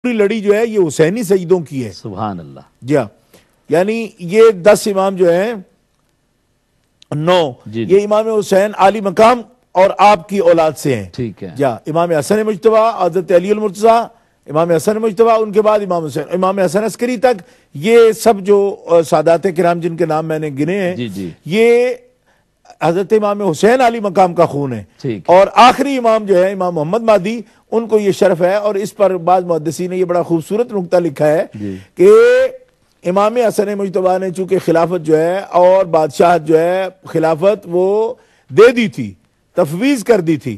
پوری لڑی جو ہے یہ حسینی سجدوں کی ہے. سبحان اللہ. جی ہاں، یعنی یہ 10 امام جو ہیں 9 یہ امام حسین عالی مقام اور آپ کی اولاد سے ہیں. ٹھیک ہے. جی، امام حسن مجتبیٰ، حضرت علی المرتضیٰ، امام حسن مجتبیٰ، ان کے بعد امام حسین، امام حسن عسکری تک، یہ سب جو سادات کرام جن کے نام میں نے گنے ہیں یہ حضرت امام حسین علی مقام کا خون ہے. اور آخری امام جو ہے امام محمد مہدی، ان کو یہ شرف ہے. اور اس پر بعض محدثین نے یہ بڑا خوبصورت نقطہ لکھا ہے کہ امام حسن مجتبیٰ نے چونکہ خلافت جو ہے اور بادشاہت جو ہے خلافت وہ دے دی تھی، تفویض کر دی تھی،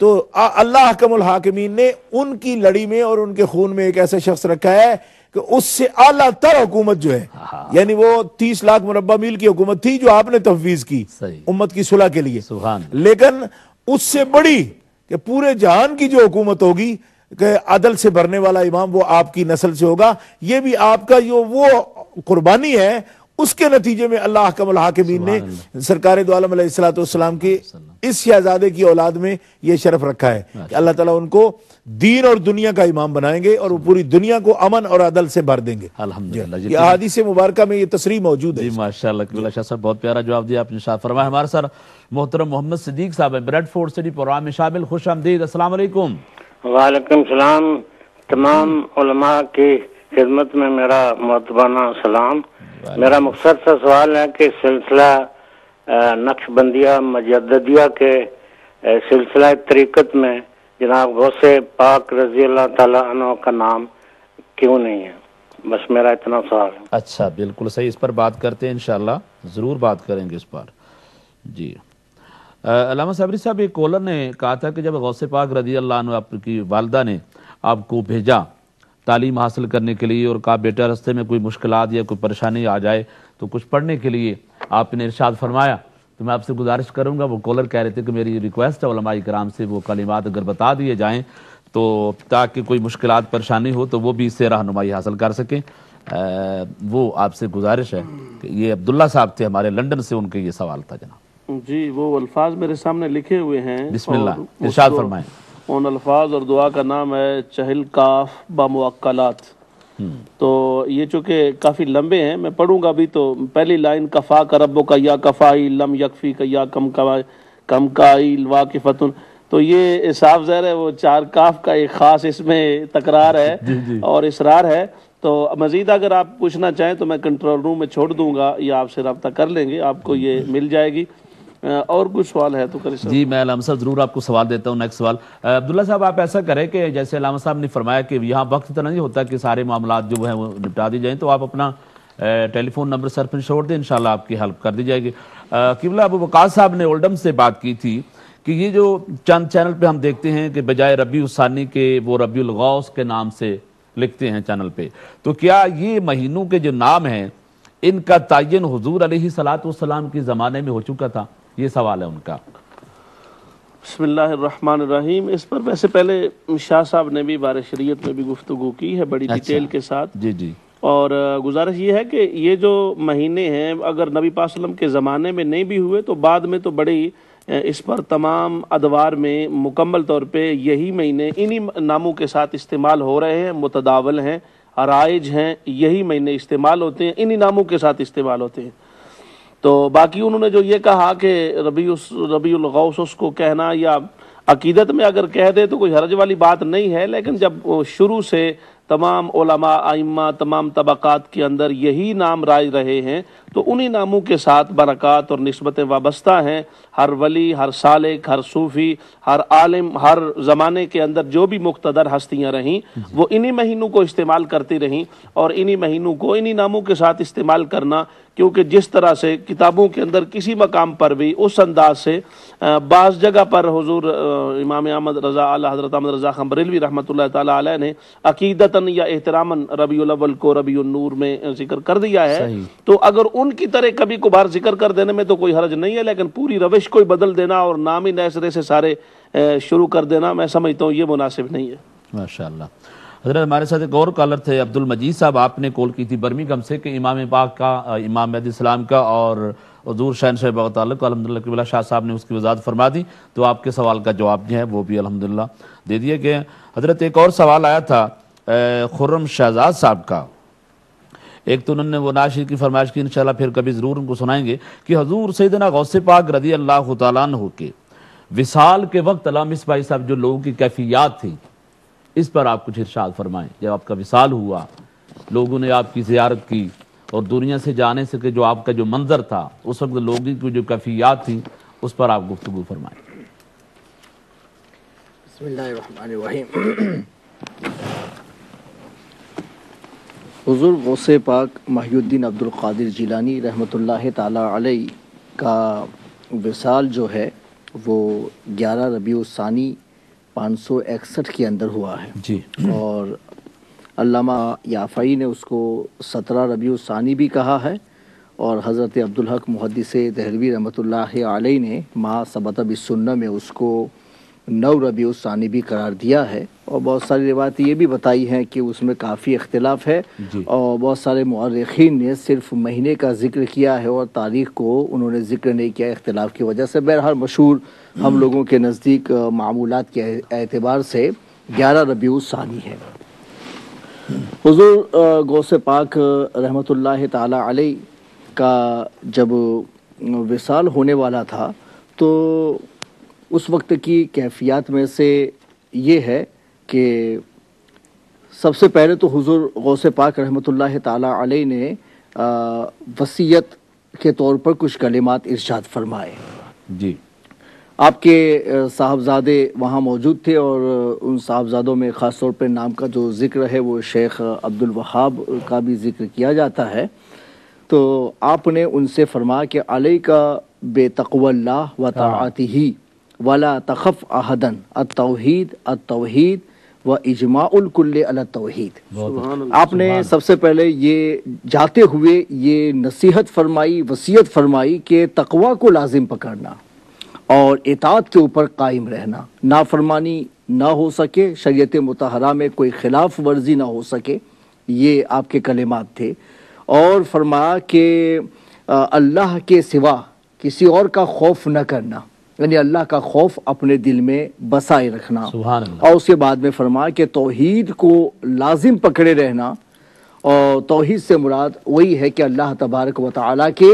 تو اللہ حکم الحاکمین نے ان کی لڑی میں اور ان کے خون میں ایک ایسا شخص رکھا ہے کہ اس سے اعلیٰ تر حکومت جو ہے، یعنی وہ 30 لاکھ مربع میل کی حکومت تھی جو آپ نے تفویض کی امت کی صلح کے لیے، لیکن اس سے بڑی کہ پورے جہان کی جو حکومت ہوگی کہ عدل سے بھرنے والا امام وہ آپ کی نسل سے ہوگا. یہ بھی آپ کا جو وہ قربانی ہے اس کے نتیجے میں اللہ حکم الحاکمین نے سرکار دو عالم علیہ السلام کی اس شہزادے کی اولاد میں یہ شرف رکھا ہے کہ اللہ تعالیٰ ان کو دین اور دنیا کا امام بنائیں گے اور وہ پوری دنیا کو امن اور عدل سے بھر دیں گے. الحمدللہ. یہ احادیث مبارکہ میں یہ تصریح موجود ہے. جی ماشاءاللہ. قبلہ شاہ صاحب بہت پیارا جواب دیا آپ نے. شاہ فرمایا. ہمارے سر محترم محمد صدیق صاحب ہیں، بریڈ فورڈ سٹی پروگرام میں شامل. خوش آمدید. السلام علیکم. وعلیکم السلام. تمام علماء کی خدمت میں میرا معتبانہ سلام. میرا مختصر سا سوال ہے کہ سلسلہ نقش بندیہ مجددیہ کے سلسلہ طریقت میں جناب غوث پاک رضی اللہ تعالیٰ عنہ کا نام کیوں نہیں ہے؟ بس میرا اتنا سوال ہے. اچھا، بالکل صحیح. اس پر بات کرتے ہیں انشاءاللہ، ضرور بات کریں گے اس پر. جی علامہ صابری صاحب، ایک کالر نے کہا تھا کہ جب غوث پاک رضی اللہ عنہ آپ کی والدہ نے آپ کو بھیجا تعلیم حاصل کرنے کے لیے اور کہا بیٹا رستے میں کوئی مشکلات یا کوئی پریشانی آ جائے تو کچھ پڑھنے کے لیے آپ نے ارشاد فرمایا، تو میں آپ سے گزارش کروں گا، وہ کالر کہہ رہے تھے کہ میری ریکویسٹ ہے علماء کرام سے وہ کلمات اگر بتا دیے جائیں تو تاکہ کوئی مشکلات پریشانی ہو تو وہ بھی اس سے رہنمائی حاصل کر سکیں. وہ آپ سے گزارش ہے کہ یہ عبداللہ صاحب تھے ہمارے لنڈن سے، ان کے یہ سوال تھا جناب. جی وہ الفاظ میرے سامنے لکھے ہوئے ہیں. بسم اللہ ارشاد فرمائیں. ان الفاظ اور دعا کا نام ہے چہل کاف باموکلات. تو یہ چونکہ کافی لمبے ہیں، میں پڑھوں گا بھی. تو پہلی لائن کفا کا ربو کا یا کفائی لم یکفی کا یا کم کائی واقفتن، تو یہ صاف ظاہر ہے وہ 4 کاف کا ایک خاص اس میں تکرار ہے اور اصرار ہے. تو مزید اگر آپ پوچھنا چاہیں تو میں کنٹرول روم میں چھوڑ دوں گا یا آپ سے رابطہ کر لیں گے، آپ کو یہ مل جائے گی. اور کچھ سوال ہے تو کریں. جی میں علامہ صاحب ضرور آپ کو سوال دیتا ہوں. نیکسٹ سوال عبداللہ صاحب، آپ ایسا کریں کہ جیسے علامہ صاحب نے فرمایا کہ یہاں وقت اتنا نہیں ہوتا کہ سارے معاملات جو ہیں وہ نپٹا دی جائیں، تو آپ اپنا ٹیلی فون نمبر سر پر چھوڑ دیں، انشاءاللہ آپ کی ہیلپ کر دی جائے گی. قبلہ ابو وقاص صاحب نے اولڈم سے بات کی تھی کہ یہ جو چند چینل پہ ہم دیکھتے ہیں کہ بجائے ربیع الثانی کے وہ ربیع الغوث کے نام سے لکھتے ہیں چینل پہ، تو کیا یہ مہینوں کے جو نام ہیں ان کا تعین حضور علیہ السلام کے زمانے میں ہو چکا تھا؟ یہ سوال ہے ان کا. بسم اللہ الرحمن الرحیم. اس پر ویسے پہلے شاہ صاحب نے بھی بارے شریعت میں بھی گفتگو کی ہے بڑی ڈیٹیل کے ساتھ. جی جی. اور گزارش یہ ہے کہ یہ جو مہینے ہیں اگر نبی پاک صلی اللہ علیہ وسلم کے زمانے میں نہیں بھی ہوئے تو بعد میں تو بڑی اس پر تمام ادوار میں مکمل طور پہ یہی مہینے انہی ناموں کے ساتھ استعمال ہو رہے ہیں، متداول ہیں، رائج ہیں، یہی مہینے استعمال ہوتے ہیں، انہی ناموں کے ساتھ استعمال ہوتے ہیں. تو باقی انہوں نے جو یہ کہا کہ ربیع الغوث اس کو کہنا یا عقیدت میں اگر کہہ دے تو کوئی حرج والی بات نہیں ہے، لیکن جب شروع سے تمام علماء ائمہ تمام طبقات کے اندر یہی نام رائج رہے ہیں تو انہی ناموں کے ساتھ برکات اور نسبتیں وابستہ ہیں. ہر ولی، ہر سالک، ہر صوفی، ہر عالم، ہر زمانے کے اندر جو بھی مقتدر ہستیاں رہیں وہ انہی مہینوں کو استعمال کرتی رہیں، اور انہی مہینوں کو انہی ناموں کے ساتھ استعمال کرنا، کیونکہ جس طرح سے کتابوں کے اندر کسی مقام پر بھی اس انداز سے بعض جگہ پر حضور امام احمد رضا اعلی حضرت احمد رضا خان بریلوی رحمۃ اللہ تعالی علیہ نے عقیدتاً یا احتراماً ربیع الاول کو ربیع النور میں ذکر کر دیا ہے. تو اگر ان کی طرح کبھی کبھار ذکر کر دینے میں تو کوئی حرج نہیں ہے، لیکن پوری روش کو بدل دینا اور نام ہی نئے سرے سے سارے شروع کر دینا میں سمجھتا ہوں یہ مناسب نہیں ہے. ماشاءاللہ. حضرت ہمارے ساتھ ایک اور کالر تھے عبد المجید صاحب، آپ نے کال کی تھی برمنگھم سے کہ امام پاک کا، امام مہدی السلام کا اور حضور شہنشاہ بغداد تعلق، الحمدللہ قبلہ شاہ صاحب نے اس کی وضاحت فرما دی، تو آپ کے سوال کا جواب جو ہے وہ بھی الحمدللہ دے دیا گیا. حضرت ایک اور سوال آیا تھا خرم شہزاد صاحب کا، ایک تو انہوں نے وہ نعت شریف کی فرمائش کی، انشاءاللہ پھر کبھی ضرور ان کو سنائیں گے، کہ حضور سیدنا غوث پاک رضی اللہ تعالیٰ عنہ کے وصال کے وقت علامہ اسماعیل صاحب جو لوگوں کی کیفیات تھی، اس پر آپ کچھ ارشاد فرمائیں۔ جب آپ کا وصال ہوا، لوگوں نے آپ کی زیارت کی اور دنیا سے جانے سے کہ جو آپ کا جو منظر تھا، اس وقت لوگوں کی جو کیفیات تھی، اس پر آپ گفتگو فرمائیں۔ بسم اللہ الرحمن الرحیم۔ حضور غوث پاک محی الدین عبد القادر جیلانی رحمۃ اللہ تعالی علیہ کا وصال جو ہے وہ 11 ربیع الثانی 561 کے اندر ہوا ہے جی، اور علامہ یافعی نے اس کو 17 ربیع الثانی بھی کہا ہے، اور حضرت عبدالحق محدث دہلوی رحمۃ اللہ علیہ نے ما ثبت بالسنہ میں اس کو 9 ربیع الثانی بھی قرار دیا ہے، اور بہت ساری روایتیں یہ بھی بتائی ہیں کہ اس میں کافی اختلاف ہے، اور بہت سارے مورخین نے صرف مہینے کا ذکر کیا ہے اور تاریخ کو انہوں نے ذکر نہیں کیا اختلاف کی وجہ سے۔ بہرحال مشہور ہم لوگوں کے نزدیک معمولات کے اعتبار سے 11 ربیع الثانی ہے۔ حضور غوث پاک رحمۃ اللہ تعالی علیہ کا جب وصال ہونے والا تھا تو اس وقت کی کیفیات میں سے یہ ہے کہ سب سے پہلے تو حضور غوث پاک رحمۃ اللہ تعالی علیہ نے وصیت کے طور پر کچھ کلمات ارشاد فرمائے۔ جی، آپ کے صاحبزادے وہاں موجود تھے، اور ان صاحبزادوں میں خاص طور پہ نام کا جو ذکر ہے وہ شیخ عبد الوہاب کا بھی ذکر کیا جاتا ہے۔ تو آپ نے ان سے فرمایا کہ علیہ کا بے تقوی اللہ و طاعتہ ولا تخف احدن التوحید التوحید و اجماع الکل علی التوحید۔ آپ نے سب سے پہلے یہ جاتے ہوئے یہ نصیحت فرمائی، وصیت فرمائی کہ تقوی کو لازم پکڑنا اور اطاعت کے اوپر قائم رہنا، نافرمانی نہ ہو سکے، شریعت مطہرہ میں کوئی خلاف ورزی نہ ہو سکے، یہ آپ کے کلمات تھے۔ اور فرمایا کہ اللہ کے سوا کسی اور کا خوف نہ کرنا، یعنی اللہ کا خوف اپنے دل میں بسائے رکھنا۔ سبحان اللہ۔ اور اس کے بعد میں فرمایا کہ توحید کو لازم پکڑے رہنا، اور توحید سے مراد وہی ہے کہ اللہ تبارک و تعالیٰ کے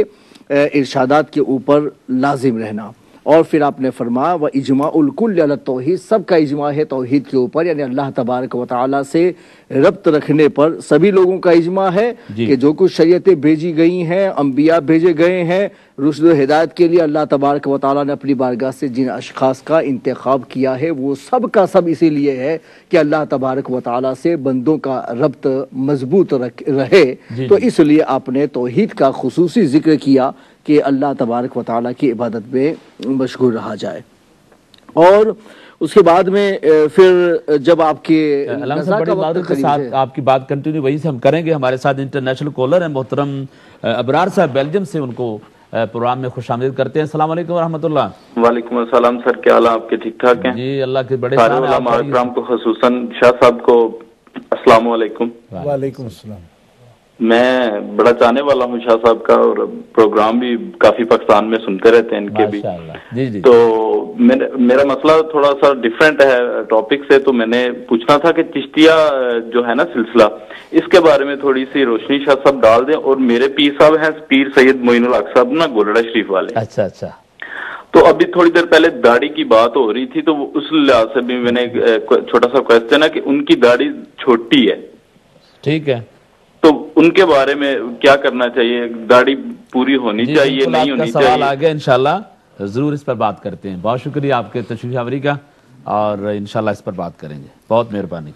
ارشادات کے اوپر لازم رہنا۔ اور پھر آپ نے فرمایا و اجماع الکل علی التوحید، سب کا اجماع ہے توحید کے اوپر، یعنی اللہ تبارک و تعالیٰ سے ربط رکھنے پر سبھی لوگوں کا اجماع ہے کہ جو کچھ شریعتیں بھیجی گئی ہیں، انبیاء بھیجے گئے ہیں رشد و ہدایت کے لیے، اللہ تبارک و تعالیٰ نے اپنی بارگاہ سے جن اشخاص کا انتخاب کیا ہے وہ سب کا سب اسی لیے ہے کہ اللہ تبارک و تعالیٰ سے بندوں کا ربط مضبوط رہے۔ تو اس لیے آپ نے توحید کا خصوصی ذکر کیا کہ اللہ تبارک و تعالیٰ کی عبادت میں مشغول رہا جائے۔ اور اس کے بعد میں پھر جب آپ کے علامہ صاحب بڑی معذرت کے ساتھ آپ کی بات کنٹینیو وہیں سے ہم کریں گے۔ ہمارے ساتھ انٹرنیشنل کالر ہیں محترم ابرار صاحب بیلجیم سے، ان کو پروگرام میں خوش آمدید کرتے ہیں۔ السلام علیکم ورحمۃ اللہ۔ وعلیکم السلام سر، کیا حال آپ کے؟ ٹھیک ٹھاک ہیں؟ جی اللہ کے بڑے سارے علماء اکرام کو خصوصاً شاہ صاحب کو السلام علیکم۔ وعلیکم السلام۔ میں بڑا چاہنے والا ہوں شاہ صاحب کا، اور پروگرام بھی کافی پاکستان میں سنتے رہتے ہیں ان کے بھی۔ تو میرا مسئلہ تھوڑا سا ڈیفرنٹ ہے ٹاپک سے، تو میں نے پوچھنا تھا کہ چشتیہ جو ہے نا سلسلہ، اس کے بارے میں تھوڑی سی روشنی شاہ صاحب ڈال دیں۔ اور میرے پیر صاحب ہیں پیر سید معین الحق صاحب نا گولڑا شریف والے۔ اچھا اچھا۔ تو ابھی تھوڑی دیر پہلے داڑھی کی بات ہو رہی تھی، تو اس لحاظ سے بھی میں نے چھوٹا سا کویسچن ہے کہ ان کی داڑھی چھوٹی ہے، ٹھیک ہے، تو ان کے بارے میں کیا کرنا چاہیے؟ داڑھی پوری ہونی چاہیے نہیں ہونی چاہیے؟ سوال آ گیا، انشاءاللہ ضرور اس پر بات کرتے ہیں۔ بہت شکریہ آپ کے تشریف آوری کا، اور انشاءاللہ اس پر بات کریں گے، بہت مہربانی۔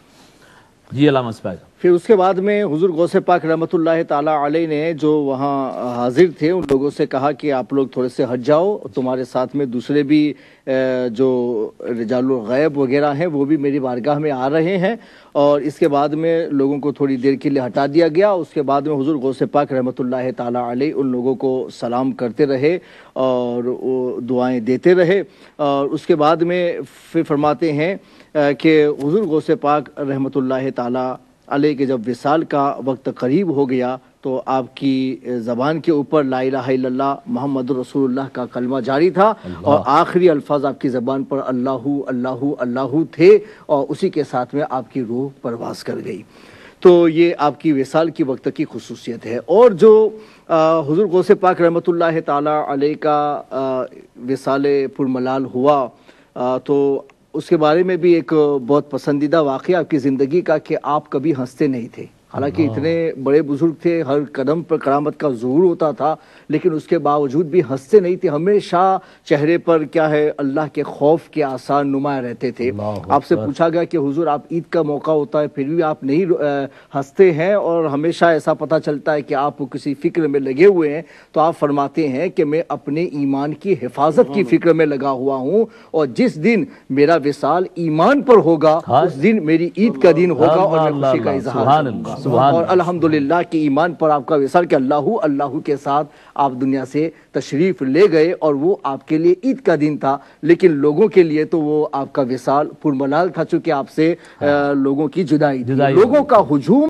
جی علامہ اسماعیل۔ پھر اس کے بعد میں حضور غوث پاک رحمۃ اللہ تعالیٰ علیہ نے جو وہاں حاضر تھے ان لوگوں سے کہا کہ آپ لوگ تھوڑے سے ہٹ جاؤ، تمہارے ساتھ میں دوسرے بھی جو رجال الغیب وغیرہ ہیں وہ بھی میری بارگاہ میں آ رہے ہیں۔ اور اس کے بعد میں لوگوں کو تھوڑی دیر کے لیے ہٹا دیا گیا۔ اس کے بعد میں حضور غوث پاک رحمۃ اللہ تعالیٰ علیہ ان لوگوں کو سلام کرتے رہے اور دعائیں دیتے رہے۔ اور اس کے بعد میں پھر فرماتے ہیں کہ حضور غوث پاک رحمۃ اللہ تعالیٰ علیہ کے جب وصال کا وقت قریب ہو گیا تو آپ کی زبان کے اوپر لا الہ الا اللہ محمد رسول اللہ کا کلمہ جاری تھا اور آخری الفاظ آپ کی زبان پر اللہ اللہ اللہ تھے اور اسی کے ساتھ میں آپ کی روح پرواز کر گئی. تو یہ آپ کی وصال کی وقت کی خصوصیت ہے. اور جو حضور غوث پاک رحمۃ اللہ تعالی علیہ کا وصال پرملال ہوا تو اس کے بارے میں بھی ایک بہت پسندیدہ واقعہ آپ کی زندگی کا کہ آپ کبھی ہنستے نہیں تھے. حالانکہ اتنے بڑے بزرگ تھے, ہر قدم پر کرامت کا ظہور ہوتا تھا, لیکن اس کے باوجود بھی ہنستے نہیں تھے. ہمیشہ چہرے پر کیا ہے اللہ کے خوف کے آثار نمایاں رہتے تھے. آپ سے پوچھا گیا کہ حضور آپ عید کا موقع ہوتا ہے پھر بھی آپ نہیں ہنستے ہیں اور ہمیشہ ایسا پتہ چلتا ہے کہ آپ کسی فکر میں لگے ہوئے ہیں. تو آپ فرماتے ہیں کہ میں اپنے ایمان کی حفاظت کی فکر میں لگا ہوا ہوں اور جس دن میرا وصال ایمان پر ہوگا اس دن میری عید کا دن ہوگا اور میں خوشی کا اظہار کروں گا. اور الحمدللہ کہ ایمان پر آپ کا وصال کہ اللہ اللہ کے ساتھ آپ دنیا سے تشریف لے گئے اور وہ آپ کے لیے عید کا دن تھا, لیکن لوگوں کے لیے تو وہ آپ کا وصال پرملال تھا چونکہ آپ سے لوگوں کی جدائی, لوگوں کا ہجوم